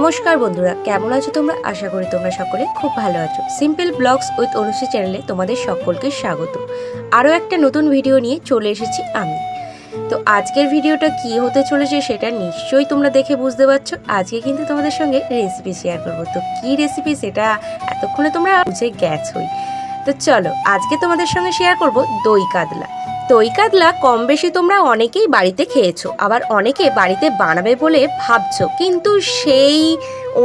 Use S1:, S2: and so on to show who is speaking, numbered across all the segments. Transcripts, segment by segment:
S1: নমস্কার বন্ধুরা, কেমন আছো তোমরা? আশা করি তোমরা সকলে খুব ভালো আছো। সিম্পল ব্লগস উইথ অনুশ্রী চ্যানেলে তোমাদের সকলকে স্বাগত। আরও একটা নতুন ভিডিও নিয়ে চলে এসেছি আমি। তো আজকের ভিডিওটা কি হতে চলেছে সেটা নিশ্চয়ই তোমরা দেখে বুঝতে পারছো। আজকে কিন্তু তোমাদের সঙ্গে রেসিপি শেয়ার করবো। তো কী রেসিপি সেটা এতক্ষণে তোমরা বুঝে গেছোই। তো চলো, আজকে তোমাদের সঙ্গে শেয়ার করব দই কাতলা। দই কাতলা কম বেশি তোমরা অনেকেই বাড়িতে খেয়েছো, আবার অনেকে বাড়িতে বানাবে বলে ভাবছো, কিন্তু সেই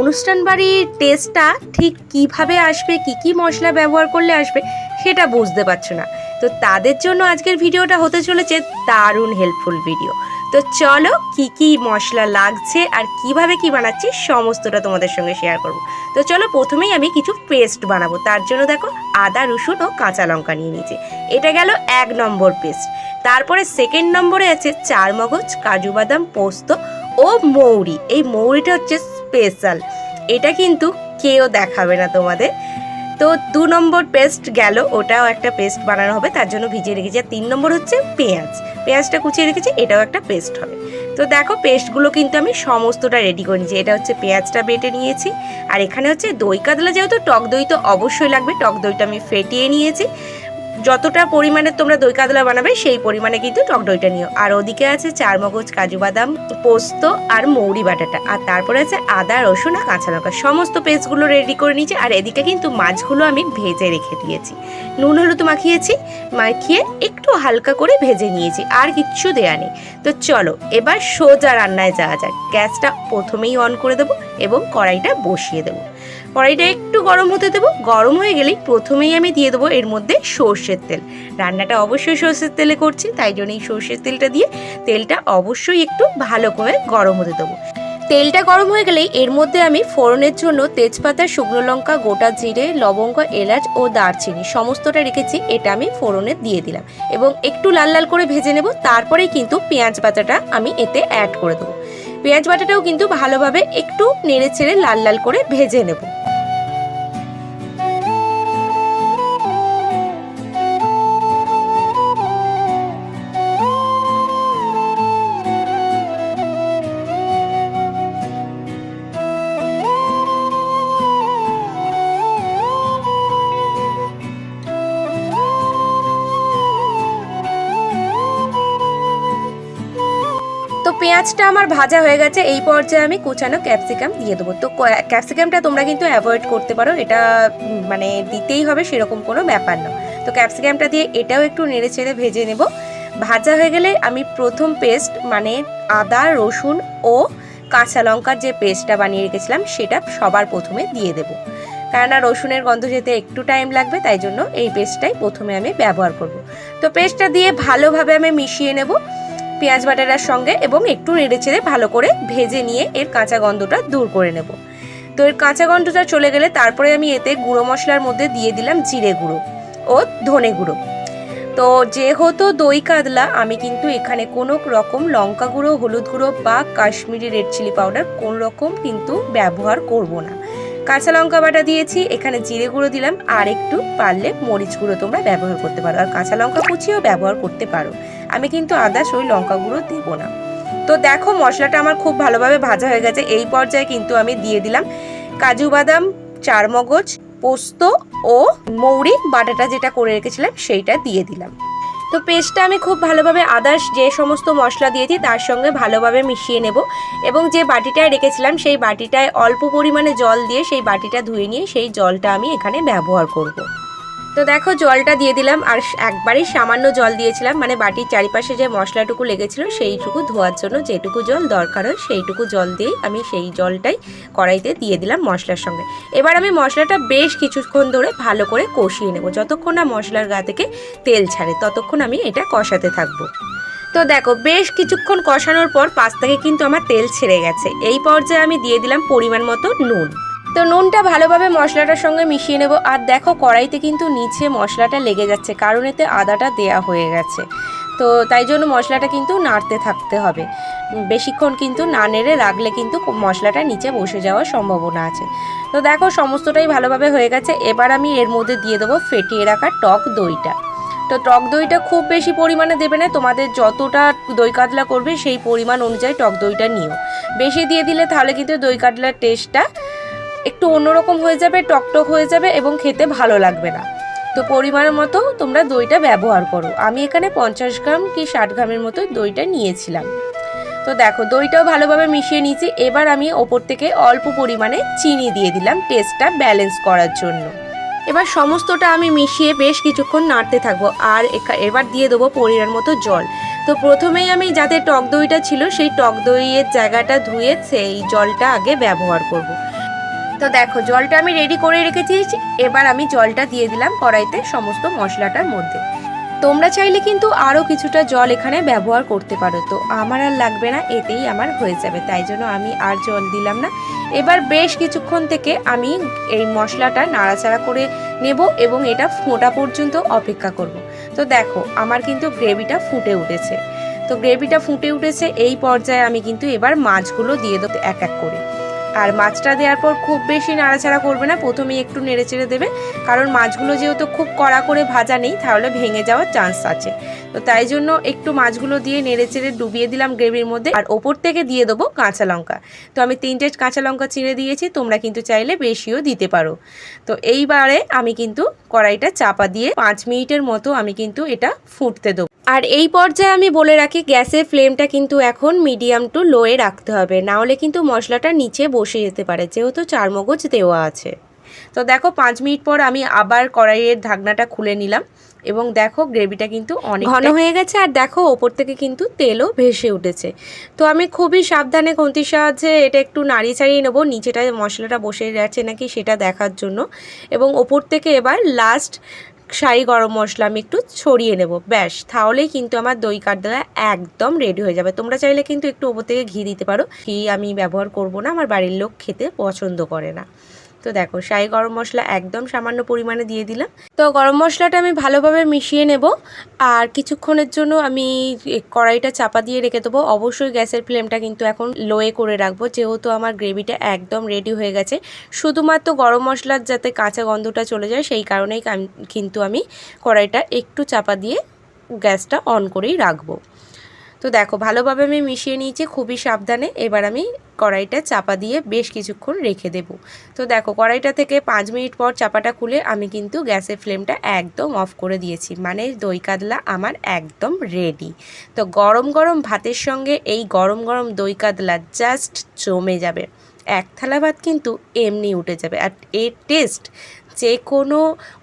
S1: অনুষ্ঠান বাড়ির টেস্টটা ঠিক কিভাবে আসবে, কি মশলা ব্যবহার করলে আসবে সেটা বুঝতে পারছো না। তো তাদের জন্য আজকের ভিডিওটা হতে চলেছে দারুণ হেল্পফুল ভিডিও। তো চলো, কি মশলা লাগছে আর কিভাবে কি বানাচ্ছি সমস্তটা তোমাদের সঙ্গে শেয়ার করব। তো চলো, প্রথমেই আমি কিছু পেস্ট বানাবো। তার জন্য দেখো, আদা রসুন ও কাঁচা লঙ্কা নিয়ে নিয়েছি। এটা গেল 1 নম্বর পেস্ট। তারপরে সেকেন্ড নম্বরে আছে চারমগজ, কাজু বাদাম, পোস্ত ও মৌরি। এই মৌরিটা হচ্ছে স্পেশাল, এটা কিন্তু কেউ দেখাবে না তোমাদের। তো 2 নম্বর পেস্ট গেল, ওটাও একটা পেস্ট বানানো হবে, তার জন্য ভিজিয়ে রেখেছি। আর 3 নম্বর হচ্ছে পেঁয়াজটা কুচিয়ে রেখেছি, এটাও একটা পেস্ট হবে। তো দেখো, পেস্টগুলো কিন্তু আমি সমস্তটা রেডি করে নিয়েছি। এটা হচ্ছে পেঁয়াজটা বেটে নিয়েছি, আর এখানে হচ্ছে দই কাতলা, যেহেতু টক দই তো অবশ্যই লাগবে, টক দইটা আমি ফেটিয়ে নিয়েছি। যতটা পরিমাণে তোমরা দই কাতলা বানাবে সেই পরিমাণে কিন্তু টক দইটা নিও। আর ওদিকে আছে চারমগজ, কাজু বাদাম, পোস্ত আর মৌরি বাটাটা। আর তারপরে আছে আদা রসুন আর কাঁচা লঙ্কা। সমস্ত পেস্টগুলো রেডি করে নিয়েছি। আর এদিকে কিন্তু মাছগুলো আমি ভেজে রেখে দিয়েছি, নুন হলুদ মাখিয়ে একটু হালকা করে ভেজে নিয়েছি, আর কিচ্ছু দেয়া নেই। তো চলো, এবার সোজা রান্নায় যাওয়া যাক। গ্যাসটা প্রথমেই অন করে দেবো এবং কড়াইটা বসিয়ে দেবো। কড়াইটা একটু গরম হতে দেবো। গরম হয়ে গেলেই প্রথমেই আমি দিয়ে দেবো এর মধ্যে সর্ষের তেল। রান্নাটা অবশ্যই সর্ষের তেলে করছি, তাই জন্য এই সর্ষের তেলটা দিয়ে তেলটা অবশ্যই একটু ভালো করে গরম হতে দেবো। তেলটা গরম হয়ে গেলেই এর মধ্যে আমি ফোড়নের জন্য তেজপাতা, শুকনো লঙ্কা, গোটা জিরে, লবঙ্গ, এলাচ ও দারচিনি সমস্তটা রেখেছি, এটা আমি ফোড়নে দিয়ে দিলাম এবং একটু লাল লাল করে ভেজে নেব। তারপরেই কিন্তু পেঁয়াজ বাটাটা আমি এতে অ্যাড করে দেবো। পেঁয়াজ বাটাটাও কিন্তু ভালোভাবে একটু নেড়ে ছেড়ে লাল লাল করে ভেজে নেব। তো পেঁয়াজটা আমার ভাজা হয়ে গেছে। এই পর্যায়ে আমি কুচানো ক্যাপসিকাম দিয়ে দেবো। তো ক্যাপসিকামটা তোমরা কিন্তু অ্যাভয়েড করতে পারো, এটা মানে দিতেই হবে সেরকম কোনো ব্যাপার না। তো ক্যাপসিকামটা দিয়ে এটাও একটু নেড়ে চেড়ে ভেজে নেব। ভাজা হয়ে গেলে আমি প্রথম পেস্ট মানে আদা রসুন ও কাঁচা লঙ্কার যে পেস্টটা বানিয়ে রেখেছিলাম সেটা সবার প্রথমে দিয়ে দেবো, কেননা রসুনের গন্ধ যেতে একটু টাইম লাগবে, তাই জন্য এই পেস্টটাই প্রথমে আমি ব্যবহার করব। তো পেস্টটা দিয়ে ভালোভাবে আমি মিশিয়ে নেব পেঁয়াজ বাটাটার সঙ্গে এবং একটু নেড়ে চেড়ে ভালো করে ভেজে নিয়ে এর কাঁচা গন্ধটা দূর করে নেব। তো এর কাঁচা গন্ধটা চলে গেলে তারপরে আমি এতে গুঁড়ো মশলার মধ্যে দিয়ে দিলাম জিরে গুঁড়ো ও ধনে গুঁড়ো। তো যেহেতু দই কাতলা, আমি কিন্তু এখানে কোনো রকম লঙ্কা গুঁড়ো, হলুদ গুঁড়ো বা কাশ্মীরি রেড চিলি পাউডার কোনো রকম কিন্তু ব্যবহার করব না। কাঁচা লঙ্কা বাটা দিয়েছি, এখানে জিরে গুঁড়ো দিলাম, আর একটু পারলে মরিচ গুঁড়ো তোমরা ব্যবহার করতে পারো, আর কাঁচা লঙ্কা কুচিও ব্যবহার করতে পারো। আমি কিন্তু আদার্স ওই লঙ্কা গুঁড়ো দেবো না। তো দেখো, মশলাটা আমার খুব ভালোভাবে ভাজা হয়ে গেছে। এই পর্যায়ে কিন্তু আমি দিয়ে দিলাম কাজু বাদাম, চারমগজ, পোস্ত ও মৌরি বাটাটা যেটা করে রেখেছিলাম সেইটা দিয়ে দিলাম। তো পেস্টটা আমি খুব ভালোভাবে আদার্স যে সমস্ত মশলা দিয়েছি তার সঙ্গে ভালোভাবে মিশিয়ে নেব এবং যে বাটিটায় রেখেছিলাম সেই বাটিটায় অল্প পরিমাণে জল দিয়ে সেই বাটিটা ধুয়ে নিয়ে সেই জলটা আমি এখানে ব্যবহার করব। তো দেখো, জলটা দিয়ে দিলাম, আর একবারই সামান্য জল দিয়েছিলাম, মানে বাটির চারিপাশে যে মশলাটুকু লেগেছিল সেইটুকু ধোয়ার জন্য যেটুকু জল দরকার হয় সেইটুকু জল দিয়েই আমি সেই জলটাই কড়াইতে দিয়ে দিলাম মশলার সঙ্গে। এবার আমি মশলাটা বেশ কিছুক্ষণ ধরে ভালো করে কষিয়ে নেব। যতক্ষণ না মশলার গা থেকে তেল ছাড়ে ততক্ষণ আমি এটা কষাতে থাকবো। তো দেখো, বেশ কিছুক্ষণ কষানোর পর পাশ থেকে কিন্তু আমার তেল ছেড়ে গেছে। এই পর্যায়ে আমি দিয়ে দিলাম পরিমাণ মতো নুন। তো নুনটা ভালোভাবে মশলাটার সঙ্গে মিশিয়ে নেব। আর দেখো, কড়াইতে কিন্তু নিচে মশলাটা লেগে যাচ্ছে, কারণ এতে আদাটা দেয়া হয়ে গেছে। তো তাই জন্য মশলাটা কিন্তু নাড়তে থাকতে হবে। বেশিক্ষণ কিন্তু না নেড়ে রাখলে কিন্তু মশলাটা নিচে বসে যাওয়ার সম্ভাবনা আছে। তো দেখো, সমস্তটাই ভালোভাবে হয়ে গেছে। এবার আমি এর মধ্যে দিয়ে দেবো ফেটিয়ে রাখা টক দইটা। তো টক দইটা খুব বেশি পরিমাণে দেবে না, তোমাদের যতটা দই কাতলা করবে সেই পরিমাণ অনুযায়ী টক দইটা নিও। বেশি দিয়ে দিলে তাহলে কিন্তু দই কাতলার টেস্টটা একটু অন্যরকম হয়ে যাবে, টকটক হয়ে যাবে এবং খেতে ভালো লাগবে না। তো পরিমাণ মতো তোমরা দইটা ব্যবহার করো। আমি এখানে 50 গ্রাম কি 60 গ্রামের মতো দইটা নিয়েছিলাম। তো দেখো দইটাও ভালোভাবে মিশিয়ে নিয়েছি। এবার আমি ওপর থেকে অল্প পরিমাণে চিনি দিয়ে দিলাম টেস্টটা ব্যালেন্স করার জন্য। এবার সমস্তটা আমি মিশিয়ে বেশ কিছুক্ষণ নাড়তে থাকবো। আর এবার দিয়ে দেবো পরিমাণ মতো জল। তো প্রথমেই আমি যাতে টক দইটা ছিল সেই টক দইয়ের জায়গাটা ধুয়ে সেই জলটা আগে ব্যবহার করব। তো দেখো জলটা আমি রেডি করে রেখেছি। এবার আমি জলটা দিয়ে দিলাম কড়াইতে সমস্ত মশলাটার মধ্যে। তোমরা চাইলে কিন্তু আরও কিছুটা জল এখানে ব্যবহার করতে পারো, তো আমার আর লাগবে না, এতেই আমার হয়ে যাবে, তাই জন্য আমি আর জল দিলাম না। এবার বেশ কিছুক্ষণ থেকে আমি এই মশলাটা নাড়াচাড়া করে নেব এবং এটা ফোটা পর্যন্ত অপেক্ষা করব। তো দেখো আমার কিন্তু গ্রেভিটা ফুটে উঠেছে। তো গ্রেভিটা ফুটে উঠেছে, এই পর্যায়ে আমি কিন্তু এবার মাছগুলো দিয়ে দেবো এক এক করে। আর মাছটা দেওয়ার পর খুব বেশি নাড়াচাড়া করবে না, প্রথমেই একটু নেড়েচেড়ে দেবে, কারণ মাছগুলো যেহেতু খুব কড়া করে ভাজা নেই তাহলে ভেঙে যাওয়ার চান্স আছে। তো তাই জন্য একটু মাছগুলো দিয়ে নেড়েচেড়ে ডুবিয়ে দিলাম গ্রেভির মধ্যে। আর ওপর থেকে দিয়ে দেবো কাঁচা লঙ্কা। তো আমি 3টে কাঁচা লঙ্কা চিড়ে দিয়েছি, তোমরা কিন্তু চাইলে বেশিও দিতে পারো। তো এইবারে আমি কিন্তু কড়াইটা চাপা দিয়ে 5 মিনিটের মতো আমি কিন্তু এটা ফুটতে দেবো। আর এই পর্যায়ে আমি বলে রাখি গ্যাসের ফ্লেমটা কিন্তু এখন মিডিয়াম টু লোয়ে রাখতে হবে, না হলে কিন্তু মশলাটা নিচে বসে যেতে পারে, যেহেতু চারমগজ দেওয়া আছে। তো দেখো 5 মিনিট পর আমি আবার কড়াইয়ের ঢাকনাটা খুলে নিলাম এবং দেখো গ্রেভিটা কিন্তু অনেক ঘন হয়ে গেছে। আর দেখো ওপর থেকে কিন্তু তেলও ভেসে উঠেছে। তো আমি খুবই সাবধানে খুন্তির সাহায্যে এটা একটু নাড়িয়ে ছাড়িয়ে নেবো, নিচেটা মশলাটা বসে যাচ্ছে নাকি সেটা দেখার জন্য। এবং ওপর থেকে এবার লাস্ট শাহি গরম মশলা আমি একটু ছড়িয়ে নেব, ব্যাস তাহলেই কিন্তু আমার দই কাতলা একদম রেডি হয়ে যাবে। তোমরা চাইলে কিন্তু একটু ওপর থেকে ঘি দিতে পারো, ঘি আমি ব্যবহার করব না, আমার বাড়ির লোক খেতে পছন্দ করে না। তো দেখো শাহি গরম মশলা একদম সামান্য পরিমাণে দিয়ে দিলাম। তো গরম মশলাটা আমি ভালোভাবে মিশিয়ে নেব আর কিছুক্ষণের জন্য আমি কড়াইটা চাপা দিয়ে রেখে দেবো। অবশ্যই গ্যাসের ফ্লেমটা কিন্তু এখন লোয়ে করে রাখবো, যেহেতু আমার গ্রেভিটা একদম রেডি হয়ে গেছে। শুধুমাত্র গরম মশলার যাতে কাঁচা গন্ধটা চলে যায় সেই কারণেই কিন্তু আমি কড়াইটা একটু চাপা দিয়ে গ্যাসটা অন করেই রাখবো। তো দেখো ভালোভাবে আমি মিশিয়ে নিয়েছি খুবই সাবধানে। এবার আমি কড়াইটা চাপা দিয়ে বেশ কিছুক্ষণ রেখে দেব। তো দেখো কড়াইটা থেকে 5 মিনিট পর চাপাটা খুলে আমি কিন্তু গ্যাসের ফ্লেমটা একদম অফ করে দিয়েছি, মানে দই কাতলা আমার একদম রেডি। তো গরম গরম ভাতের সঙ্গে এই গরম গরম দই কাতলা জাস্ট জমে যাবে। এক থালা ভাত কিন্তু এমনি উঠে যাবে। আর এর টেস্ট যে কোনো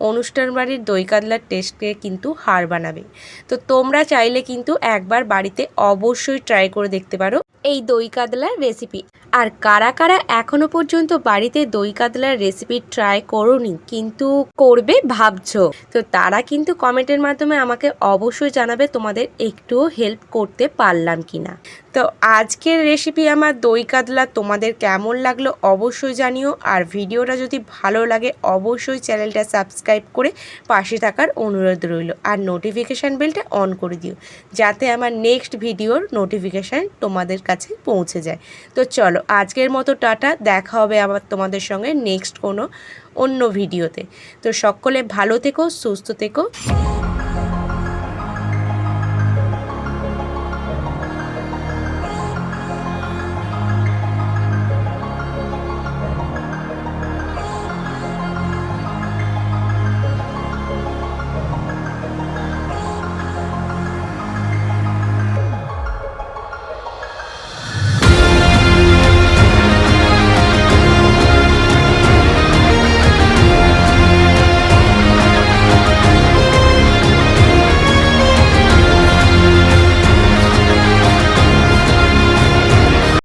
S1: অনুষ্ঠান বাড়ির দই কাতলার টেস্টকে কিন্তু হার বানাবে। তো তোমরা চাইলে কিন্তু একবার বাড়িতে অবশ্যই ট্রাই করে দেখতে পারো এই দই কাতলার রেসিপি। আর কারা কারা এখনো পর্যন্ত বাড়িতে দই কাতলার রেসিপি ট্রাই করোনি কিন্তু করবে ভাবছো, তো তারা কিন্তু কমেন্টের মাধ্যমে আমাকে অবশ্যই জানাবে তোমাদের একটুও হেল্প করতে পারলাম কিনা। তো আজকের রেসিপি আমার দই কাতলা তোমাদের কেমন লাগলো অবশ্যই জানিও। আর ভিডিওটা যদি ভালো লাগে অবশ্যই চ্যানেলটা সাবস্ক্রাইব করে পাশে থাকার অনুরোধ রইল। আর নোটিফিকেশান বেলটা অন করে দিও, যাতে আমার নেক্সট ভিডিওর নোটিফিকেশান তোমাদের কাছে পৌঁছে যায়। তো চলো আজকের মতো টাটা, দেখা হবে আবার তোমাদের সঙ্গে নেক্সট কোনো অন্য ভিডিওতে। তো সকলে ভালো থেকো, সুস্থ থেকো।